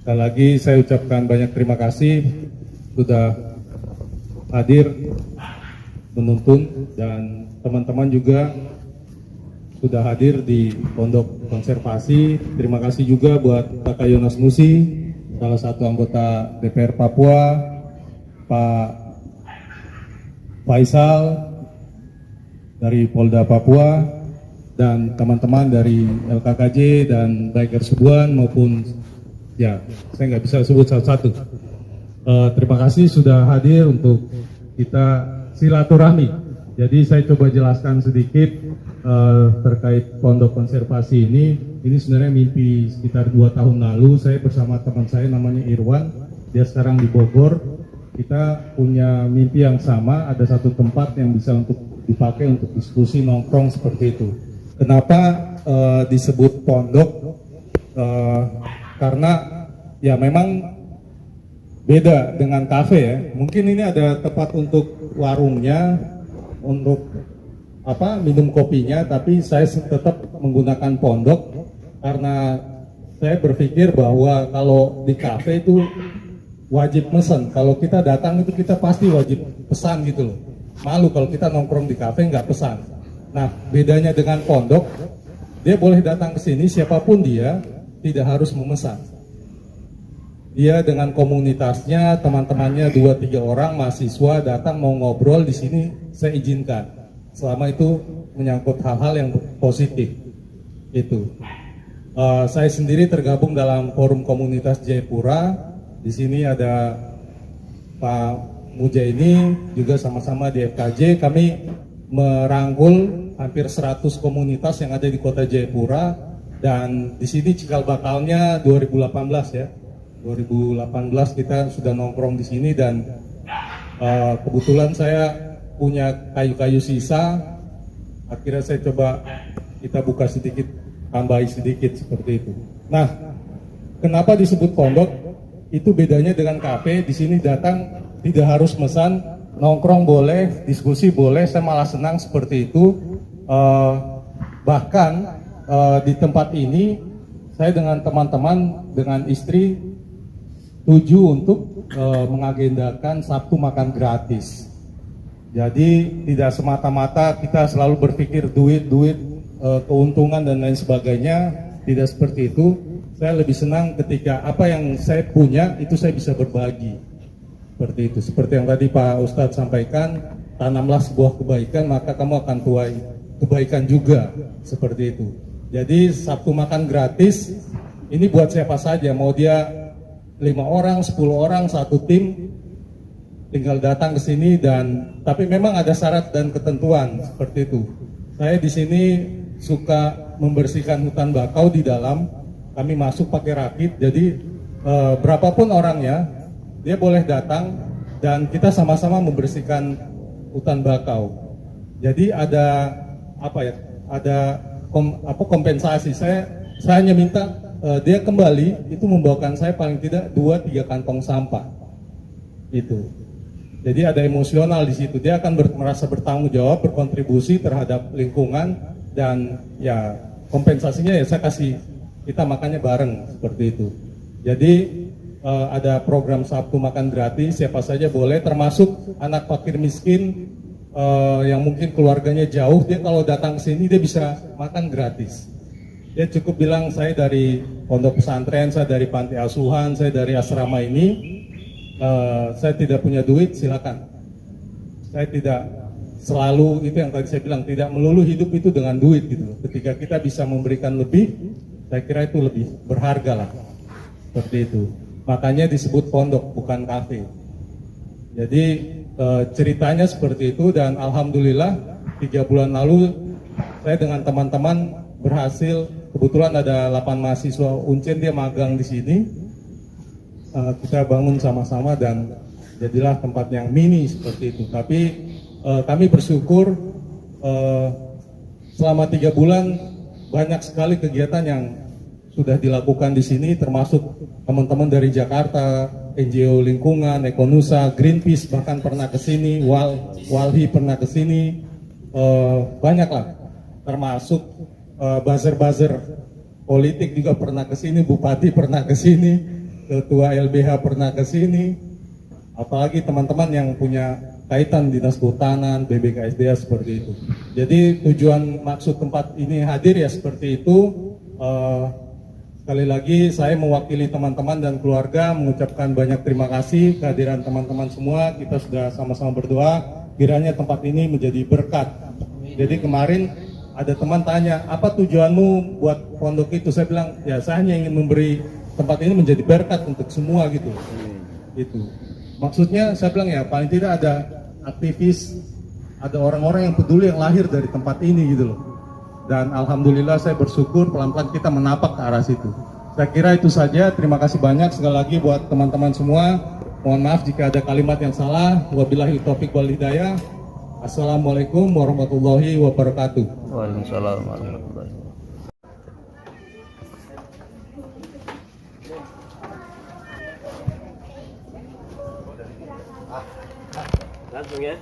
Sekali lagi saya ucapkan banyak terima kasih sudah hadir menuntun dan teman-teman juga sudah hadir di Pondok Konservasi. Terima kasih juga buat Kakak Yonas Musi, salah satu anggota DPR Papua, Pak Faisal dari Polda Papua, dan teman-teman dari LKKJ dan baik Ersubuan maupun ya saya nggak bisa sebut satu-satu. Terima kasih sudah hadir untuk kita silaturahmi. Jadi saya coba jelaskan sedikit terkait Pondok Konservasi ini. Ini sebenarnya mimpi sekitar 2 tahun lalu. Saya bersama teman saya namanya Irwan, dia sekarang di Bogor. Kita punya mimpi yang sama, ada satu tempat yang bisa untuk dipakai untuk diskusi nongkrong seperti itu. Kenapa disebut pondok? Karena ya memang beda dengan kafe ya. Mungkin ini ada tempat untuk warungnya, untuk minum kopinya, tapi saya tetap menggunakan pondok karena saya berpikir bahwa kalau di kafe itu wajib mesen. Kalau kita datang itu kita pasti wajib pesan gitu loh. Malu kalau kita nongkrong di kafe nggak pesan. Nah, bedanya dengan pondok, dia boleh datang ke sini siapapun dia, tidak harus memesan. Dia dengan komunitasnya, teman-temannya 2-3 orang mahasiswa datang mau ngobrol di sini, saya izinkan. Selama itu menyangkut hal-hal yang positif. Itu. Saya sendiri tergabung dalam forum komunitas Jayapura. Di sini ada Pak Mujaini juga sama-sama di FKJ. Kami merangkul hampir 100 komunitas yang ada di Kota Jayapura, dan di sini cikal bakalnya 2018 ya. 2018 kita sudah nongkrong di sini, dan kebetulan saya punya kayu-kayu sisa. Akhirnya saya coba kita buka sedikit, tambahi sedikit seperti itu. Nah, kenapa disebut pondok? Itu bedanya dengan kafe. Di sini datang tidak harus mesan, nongkrong boleh, diskusi boleh. Saya malah senang seperti itu. Bahkan di tempat ini saya dengan teman-teman, dengan istri tuju untuk mengagendakan Sabtu makan gratis. Jadi tidak semata-mata kita selalu berpikir duit, keuntungan dan lain sebagainya. Tidak seperti itu. Saya lebih senang ketika apa yang saya punya itu saya bisa berbagi. Seperti itu. Seperti yang tadi Pak Ustadz sampaikan, tanamlah sebuah kebaikan maka kamu akan tuai kebaikan juga. Seperti itu. Jadi Sabtu makan gratis ini buat siapa saja, mau dia 5 orang, 10 orang, satu tim, tinggal datang ke sini. Dan tapi memang ada syarat dan ketentuan seperti itu. Saya di sini suka membersihkan hutan bakau di dalam. Kami masuk pakai rakit, jadi berapapun orangnya dia boleh datang dan kita sama-sama membersihkan hutan bakau. Jadi ada kompensasi. Saya hanya minta dia kembali itu membawakan saya paling tidak 2-3 kantong sampah. Itu. Jadi ada emosional di situ. Dia akan merasa bertanggung jawab, berkontribusi terhadap lingkungan, dan ya kompensasinya ya saya kasih, kita makannya bareng seperti itu. Jadi ada program Sabtu makan gratis, siapa saja boleh, termasuk anak fakir miskin yang mungkin keluarganya jauh, dia kalau datang ke sini dia bisa makan gratis. Dia cukup bilang saya dari pondok pesantren, saya dari panti asuhan, saya dari asrama ini, saya tidak punya duit, silakan. Saya tidak selalu, itu yang tadi saya bilang, tidak melulu hidup itu dengan duit gitu. Ketika kita bisa memberikan lebih, saya kira itu lebih berharga lah. Seperti itu. Makanya disebut pondok, bukan kafe. Jadi ceritanya seperti itu, dan alhamdulillah 3 bulan lalu saya dengan teman-teman berhasil, kebetulan ada 8 mahasiswa Uncen, dia magang di sini. Kita bangun sama-sama dan jadilah tempat yang mini seperti itu. Tapi kami bersyukur selama 3 bulan banyak sekali kegiatan yang sudah dilakukan di sini, termasuk teman-teman dari Jakarta, NGO lingkungan, Ekonusa, Greenpeace bahkan pernah ke sini, Walhi pernah ke sini, banyak lah, termasuk buzzer-buzzer politik juga pernah ke sini, Bupati pernah ke sini. ketua LBH pernah ke sini, apalagi teman-teman yang punya kaitan dinas kehutanan, BBKSDA seperti itu. Jadi tujuan maksud tempat ini hadir ya seperti itu. Sekali lagi saya mewakili teman-teman dan keluarga mengucapkan banyak terima kasih kehadiran teman-teman semua. Kita sudah sama-sama berdoa kiranya tempat ini menjadi berkat. Jadi kemarin ada teman tanya, apa tujuanmu buat pondok itu? Saya bilang, ya saya hanya ingin memberi tempat ini menjadi berkat untuk semua gitu. Itu maksudnya saya bilang ya paling tidak ada aktivis, ada orang-orang yang peduli yang lahir dari tempat ini gitu loh. Dan alhamdulillah saya bersyukur pelan-pelan kita menapak ke arah situ. Saya kira itu saja. Terima kasih banyak sekali lagi buat teman-teman semua. Mohon maaf jika ada kalimat yang salah. Wabillahi taufiq wal hidayah. Assalamualaikum warahmatullahi wabarakatuh. Waalaikumsalam warahmatullahi wabarakatuh. Langsung ya.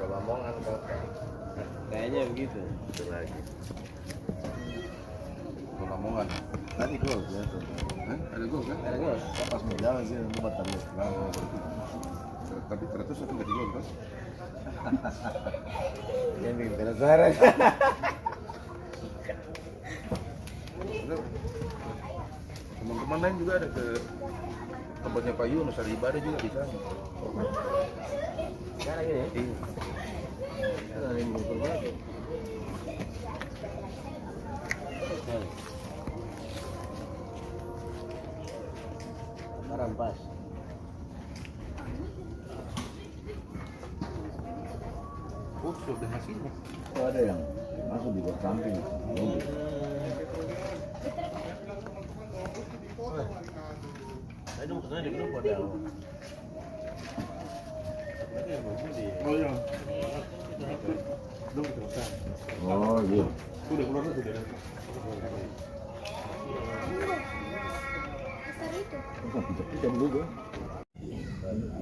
Lamongan kayaknya begitu. Itu lagi. Lamongan. Tadi gol ya. Ada gol kan? Ada gol. Pas mau jalan sih tempat tadi. Tapi terus satu nggak gol kan? Ini penasaran. Teman-teman lain juga ada ke tempatnya Pak Yunus, ada ibadah juga di sana. Sekarang ini. Iya. Ada yang mau berbagi. Sekarang pas. Oh, sudah hasilnya. Oh, ada yang masuk di bawah samping. Saya dong kesana di grup ada. Oh iya. Oh iya. Sudah keluar sudah.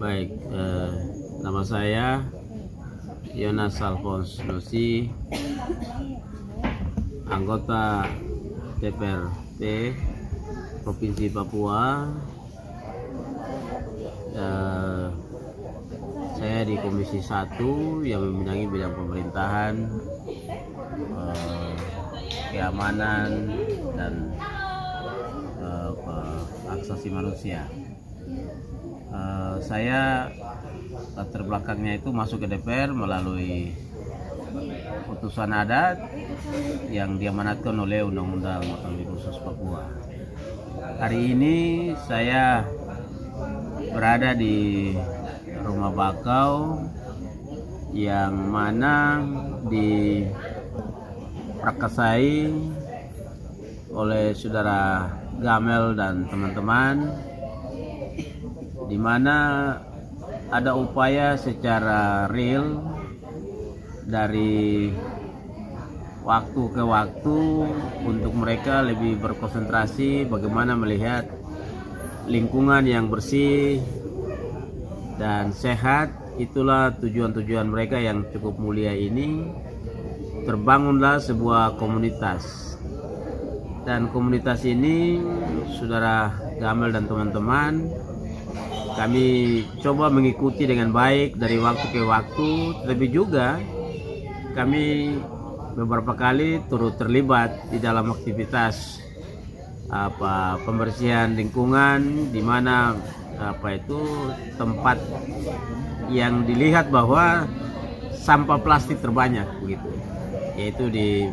Baik, nama saya Yonas Alphonse Nusi, anggota DPRD Provinsi Papua. Saya di Komisi 1 yang membidangi bidang pemerintahan, keamanan, dan hak asasi manusia. Saya latar belakangnya itu masuk ke DPR melalui putusan adat yang diamanatkan oleh Undang-Undang Otonomi Khusus Papua. Hari ini saya berada di Rumah Bakau yang mana diprakasai oleh saudara Gamel dan teman-teman, di mana ada upaya secara real dari waktu ke waktu untuk mereka lebih berkonsentrasi bagaimana melihat lingkungan yang bersih dan sehat. Itulah tujuan-tujuan mereka yang cukup mulia ini. Terbangunlah sebuah komunitas, dan komunitas ini saudara Gamel dan teman-teman kami coba mengikuti dengan baik dari waktu ke waktu, tetapi juga kami beberapa kali turut terlibat di dalam aktivitas pembersihan lingkungan, di mana tempat yang dilihat bahwa sampah plastik terbanyak begitu, yaitu di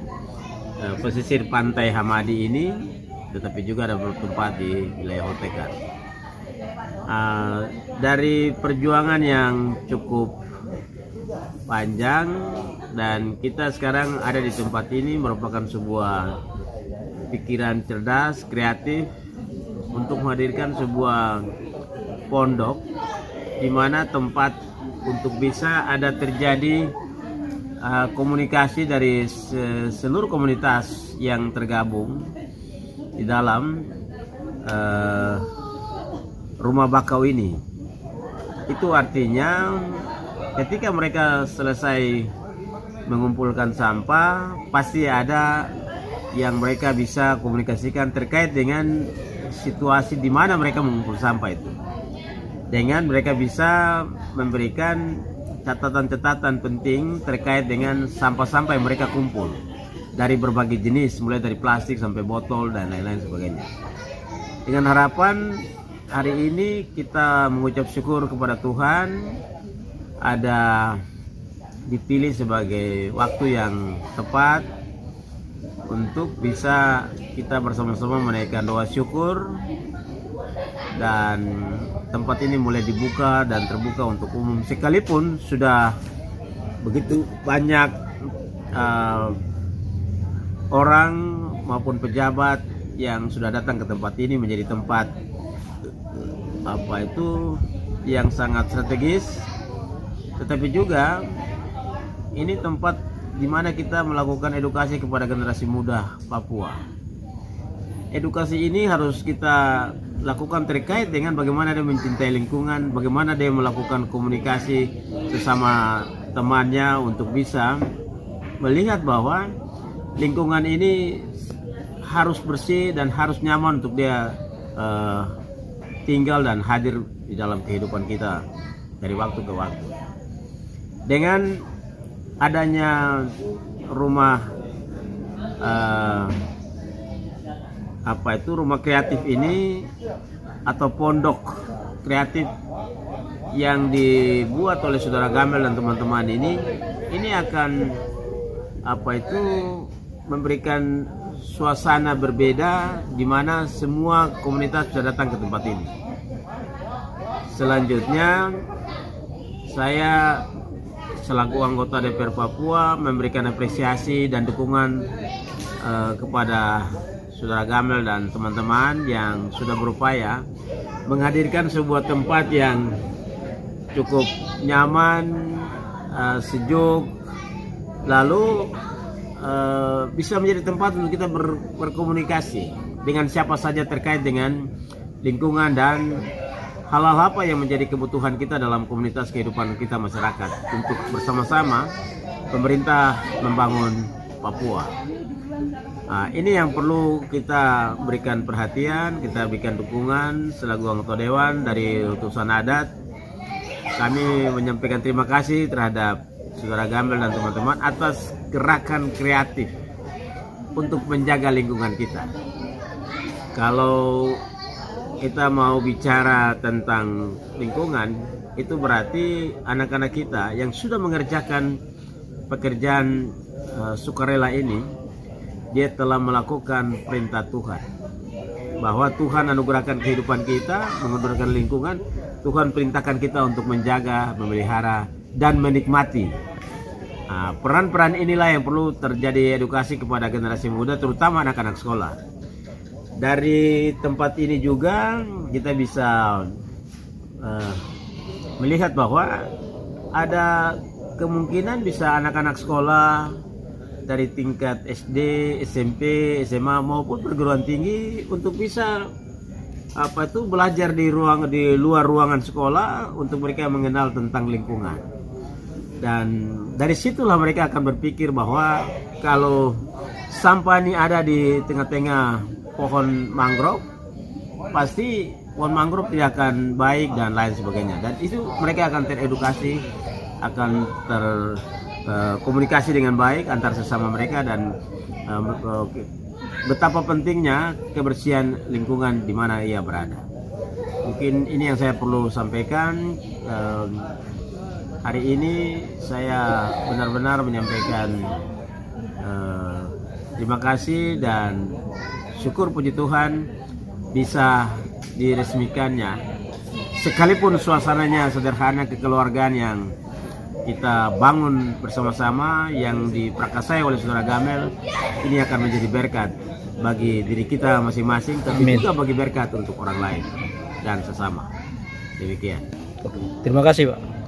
pesisir pantai Hamadi ini, tetapi juga ada beberapa tempat di wilayah Hotekan. Dari perjuangan yang cukup panjang, dan kita sekarang ada di tempat ini merupakan sebuah pikiran cerdas, kreatif untuk menghadirkan sebuah pondok di mana tempat untuk bisa ada terjadi komunikasi dari seluruh komunitas yang tergabung di dalam Rumah Bakau ini. Itu artinya ketika mereka selesai mengumpulkan sampah, pasti ada yang mereka bisa komunikasikan terkait dengan situasi di mana mereka mengumpul sampah itu. Dengan mereka bisa memberikan catatan-catatan penting terkait dengan sampah-sampah yang mereka kumpul dari berbagai jenis, mulai dari plastik sampai botol dan lain-lain sebagainya. Dengan harapan hari ini kita mengucap syukur kepada Tuhan ada dipilih sebagai waktu yang tepat untuk bisa kita bersama-sama menaikkan doa syukur, dan tempat ini mulai dibuka dan terbuka untuk umum, sekalipun sudah begitu banyak orang maupun pejabat yang sudah datang ke tempat ini menjadi tempat yang sangat strategis, tetapi juga ini tempat di mana kita melakukan edukasi kepada generasi muda Papua. Edukasi ini harus kita lakukan terkait dengan bagaimana dia mencintai lingkungan, bagaimana dia melakukan komunikasi sesama temannya untuk bisa melihat bahwa lingkungan ini harus bersih dan harus nyaman untuk dia tinggal dan hadir di dalam kehidupan kita dari waktu ke waktu. Dengan adanya rumah rumah kreatif ini atau pondok kreatif yang dibuat oleh saudara Gamel dan teman-teman ini akan memberikan suasana berbeda di mana semua komunitas bisa datang ke tempat ini. Selanjutnya saya selaku anggota DPR Papua memberikan apresiasi dan dukungan kepada saudara Gamel dan teman-teman yang sudah berupaya menghadirkan sebuah tempat yang cukup nyaman, sejuk, lalu bisa menjadi tempat untuk kita berkomunikasi dengan siapa saja terkait dengan lingkungan dan hal-hal apa yang menjadi kebutuhan kita dalam komunitas kehidupan kita masyarakat untuk bersama-sama pemerintah membangun Papua. Nah, ini yang perlu kita berikan perhatian, kita berikan dukungan selaku anggota dewan dari utusan adat. Kami menyampaikan terima kasih terhadap saudara Gamel dan teman-teman atas gerakan kreatif untuk menjaga lingkungan kita. Kalau kita mau bicara tentang lingkungan, itu berarti anak-anak kita yang sudah mengerjakan pekerjaan sukarela ini, dia telah melakukan perintah Tuhan, bahwa Tuhan anugerahkan kehidupan kita, menggunakan lingkungan. Tuhan perintahkan kita untuk menjaga, memelihara, dan menikmati. Peran-peran inilah yang perlu terjadi edukasi kepada generasi muda, terutama anak-anak sekolah. Dari tempat ini juga kita bisa melihat bahwa ada kemungkinan bisa anak-anak sekolah dari tingkat SD, SMP, SMA maupun perguruan tinggi untuk bisa belajar di luar ruangan sekolah untuk mereka mengenal tentang lingkungan. Dan dari situlah mereka akan berpikir bahwa kalau sampah ini ada di tengah-tengah pohon mangrove, pasti pohon mangrove tidak akan baik dan lain sebagainya. Dan itu mereka akan teredukasi, akan terkomunikasi dengan baik antar sesama mereka, dan betapa pentingnya kebersihan lingkungan di mana ia berada. Mungkin ini yang saya perlu sampaikan. Hari ini saya benar-benar menyampaikan terima kasih dan syukur puji Tuhan bisa diresmikannya. Sekalipun suasananya sederhana, kekeluargaan yang kita bangun bersama-sama yang diprakasai oleh saudara Gamel, ini akan menjadi berkat bagi diri kita masing-masing, tapi juga bagi berkat untuk orang lain dan sesama. Demikian. Terima kasih, Pak.